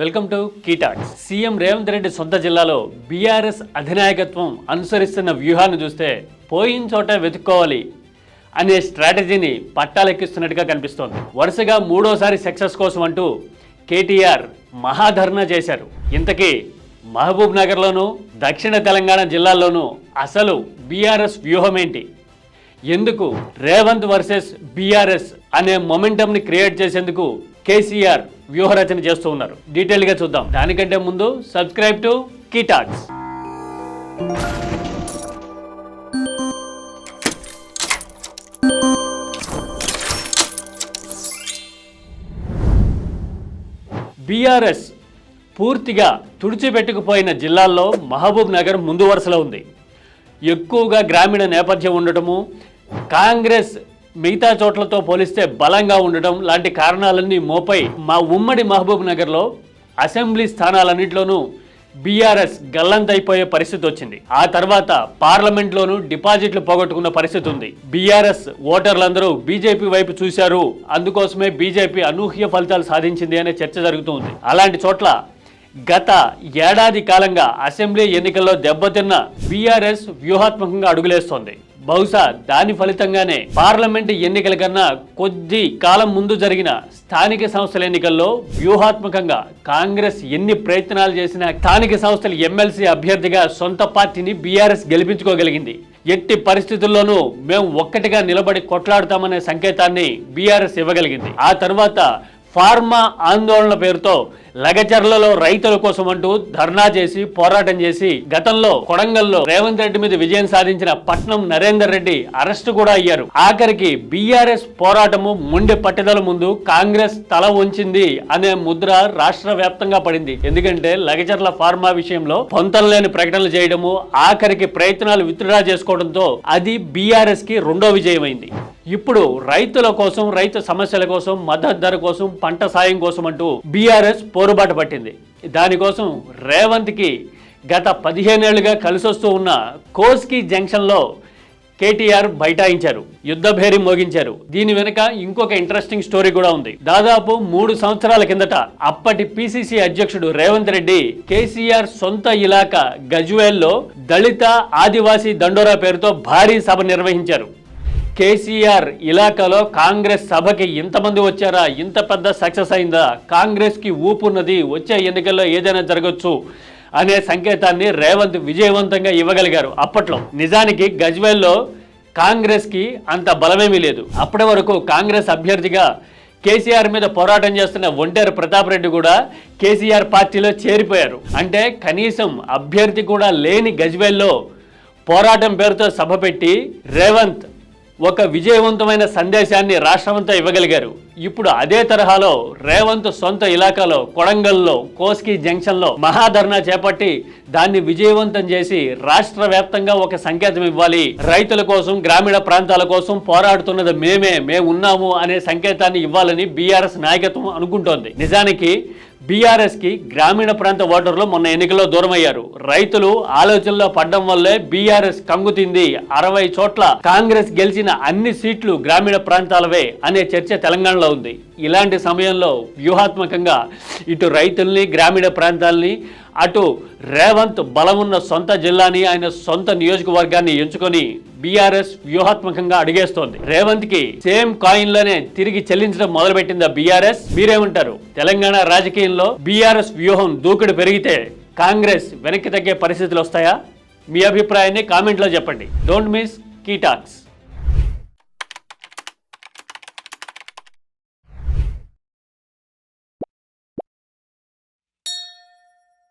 Welcome to KTalks. CM Revanth Reddy సొంత జిల్లాలో BRS అధినాయకత్వం అనుసరిస్తున్న వ్యూహాన్ని చూస్తే పోయిన చోట వెతుక్కోవాలి అనే స్ట్రాటజీని పట్టాలెక్కిస్తున్నట్టుగా కనిపిస్తోంది. వరుసగా మూడోసారి సక్సెస్ కోసం అంటూ కేటీఆర్ మహాధర్నా చేశారు. ఇంతకీ మహబూబ్ నగర్లోనూ దక్షిణ తెలంగాణ జిల్లాల్లోనూ అసలు బీఆర్ఎస్ వ్యూహం ఏంటి? ఎందుకు రేవంత్ వర్సెస్ బీఆర్ఎస్ అనే మొమెంటంని క్రియేట్ చేసేందుకు కేసీఆర్ వ్యూహరచన చేస్తూ ఉన్నారు? డీటెయిల్గా చూద్దాం. దానికంటే ముందు సబ్స్క్రైబ్ టు కీటాక్స్. బీఆర్ఎస్ పూర్తిగా తుడిచిపెట్టుకుపోయిన జిల్లాల్లో మహబూబ్ నగర్ ముందు వరుసలో ఉంది. ఎక్కువగా గ్రామీణ నేపథ్యం ఉండటము, కాంగ్రెస్ మిగతా చోట్లతో పోలిస్తే బలంగా ఉండటం లాంటి కారణాలన్నీ మోపై ఉమ్మడి మహబూబ్ నగర్లో అసెంబ్లీ స్థానాలన్నింటిలోనూ బీఆర్ఎస్ గల్లంతైపోయే పరిస్థితి వచ్చింది. ఆ తర్వాత పార్లమెంట్లోనూ డిపాజిట్లు పోగొట్టుకున్న పరిస్థితి ఉంది. బీఆర్ఎస్ ఓటర్లందరూ బీజేపీ వైపు చూశారు, అందుకోసమే బీజేపీ అనూహ్య ఫలితాలు సాధించింది అనే చర్చ జరుగుతుంది. అలాంటి చోట్ల గత ఏడాది కాలంగా అసెంబ్లీ ఎన్నికల్లో దెబ్బతిన్న బీఆర్ఎస్ వ్యూహాత్మకంగా అడుగులేస్తోంది. బహుశా దాని ఫలితంగానే పార్లమెంటు ఎన్నికల కన్నా కొద్ది కాలం ముందు జరిగిన స్థానిక సంస్థల ఎన్నికల్లో వ్యూహాత్మకంగా కాంగ్రెస్ ఎన్ని ప్రయత్నాలు చేసినా స్థానిక సంస్థల ఎమ్మెల్సీ అభ్యర్థిగా సొంత పార్టీని బీఆర్ఎస్ గెలిపించుకోగలిగింది. ఎట్టి పరిస్థితుల్లోనూ మేము ఒక్కటిగా నిలబడి కొట్లాడుతామనే సంకేతాన్ని బీఆర్ఎస్ ఇవ్వగలిగింది. ఆ తర్వాత ఫార్మా ఆందోళన పేరుతో లగచర్లలో రైతుల కోసం అంటూ ధర్నా చేసి పోరాటం చేసి గతంలో కొడంగల్లో రేవంత్ రెడ్డి మీద విజయం సాధించిన పట్నం నరేందర్ రెడ్డి అరెస్టు కూడా అయ్యారు. ఆఖరికి బీఆర్ఎస్ పోరాటము మొండి పట్టుదల ముందు కాంగ్రెస్ తల వంచింది అనే ముద్ర రాష్ట్ర వ్యాప్తంగా పడింది. ఎందుకంటే లగచర్ల ఫార్మా విషయంలో పొంతనలేని ప్రకటనలు చేయడము, ఆఖరికి ప్రయత్నాలు విత్డ్రా చేసుకోవడంతో అది బీఆర్ఎస్ కి రెండో విజయమైంది. ఇప్పుడు రైతుల కోసం, రైతు సమస్యల కోసం, మద్దతు ధర కోసం, పంట సాయం కోసం అంటూ బీఆర్ఎస్ పోరుబాటు పట్టింది. దానికోసం రేవంత్ కి గత 15 ఏళ్లుగా కలిసొస్తూ ఉన్న కోస్గి జంక్షన్లో కేటీఆర్ బైఠాయించారు, యుద్ధ భేరీ మోగించారు. దీని వెనుక ఇంకొక ఇంట్రెస్టింగ్ స్టోరీ కూడా ఉంది. దాదాపు 3 సంవత్సరాల కిందట అప్పటి పిసిసి అధ్యక్షుడు రేవంత్ రెడ్డి కేసీఆర్ సొంత ఇలాకా గజ్వేల్లో దళిత ఆదివాసీ దండోరా పేరుతో భారీ సభ నిర్వహించారు. కేసీఆర్ ఇలాకాలో కాంగ్రెస్ సభకి ఇంతమంది వచ్చారా, ఇంత పెద్ద సక్సెస్ అయిందా, కాంగ్రెస్కి ఊపున్నది, వచ్చే ఎన్నికల్లో ఏదైనా జరగచ్చు అనే సంకేతాన్ని రేవంత్ విజయవంతంగా ఇవ్వగలిగారు అప్పట్లో. నిజానికి గజ్వేల్లో కాంగ్రెస్కి అంత బలమేమీ లేదు. అప్పటి వరకు కాంగ్రెస్ అభ్యర్థిగా కేసీఆర్ మీద పోరాటం చేస్తున్న ఒంటేరు ప్రతాప్ రెడ్డి కూడా కేసీఆర్ పార్టీలో చేరిపోయారు. అంటే కనీసం అభ్యర్థి కూడా లేని గజ్వేల్లో పోరాటం పేరుతో సభ పెట్టి రేవంత్ ఒక విజయవంతమైన సందేశాన్ని రాష్ట్రమంతా ఇవ్వగలిగారు. ఇప్పుడు అదే తరహాలో రేవంత్ సొంత ఇలాకాలో కొడంగల్లో కోస్గి జంక్షన్లో మహాధర్నా చేపట్టి దాన్ని విజయవంతం చేసి రాష్ట్ర వ్యాప్తంగా ఒక సంకేతం ఇవ్వాలి, రైతుల కోసం, గ్రామీణ ప్రాంతాల కోసం పోరాడుతున్నది మేము ఉన్నాము అనే సంకేతాన్ని ఇవ్వాలని బీఆర్ఎస్ నాయకత్వం అనుకుంటోంది. నిజానికి బీఆర్ఎస్ కి గ్రామీణ ప్రాంత ఓటర్లు మొన్న ఎన్నికల్లో దూరమయ్యారు. రైతులు ఆలోచనలో పడ్డం వల్లే బీఆర్ఎస్ కంగుతింది. 60 చోట్ల కాంగ్రెస్ గెలిచిన అన్ని సీట్లు గ్రామీణ ప్రాంతాలవే అనే చర్చ తెలంగాణలో ఉంది. ఇలాంటి సమయంలో వ్యూహాత్మకంగా ఇటు రైతుల్ని, గ్రామీణ ప్రాంతాలని, అటు రేవంత్ బలమున్న సొంత జిల్లాని, ఆయన సొంత నియోజకవర్గాన్ని ఎంచుకొని బీఆర్ఎస్ వ్యూహాత్మకంగా అడిగేస్తోంది. రేవంత్ కి సేమ్ కాయిన్ లోనే తిరిగి చెల్లించడం మొదలుపెట్టిందా బీఆర్ఎస్? మీరేమంటారు? తెలంగాణ రాజకీయంలో బీఆర్ఎస్ వ్యూహం దూకుడు పెరిగితే కాంగ్రెస్ వెనక్కి తగ్గే పరిస్థితులు వస్తాయా? మీ అభిప్రాయాన్ని కామెంట్లో చెప్పండి. Don't miss కీటాక్స్.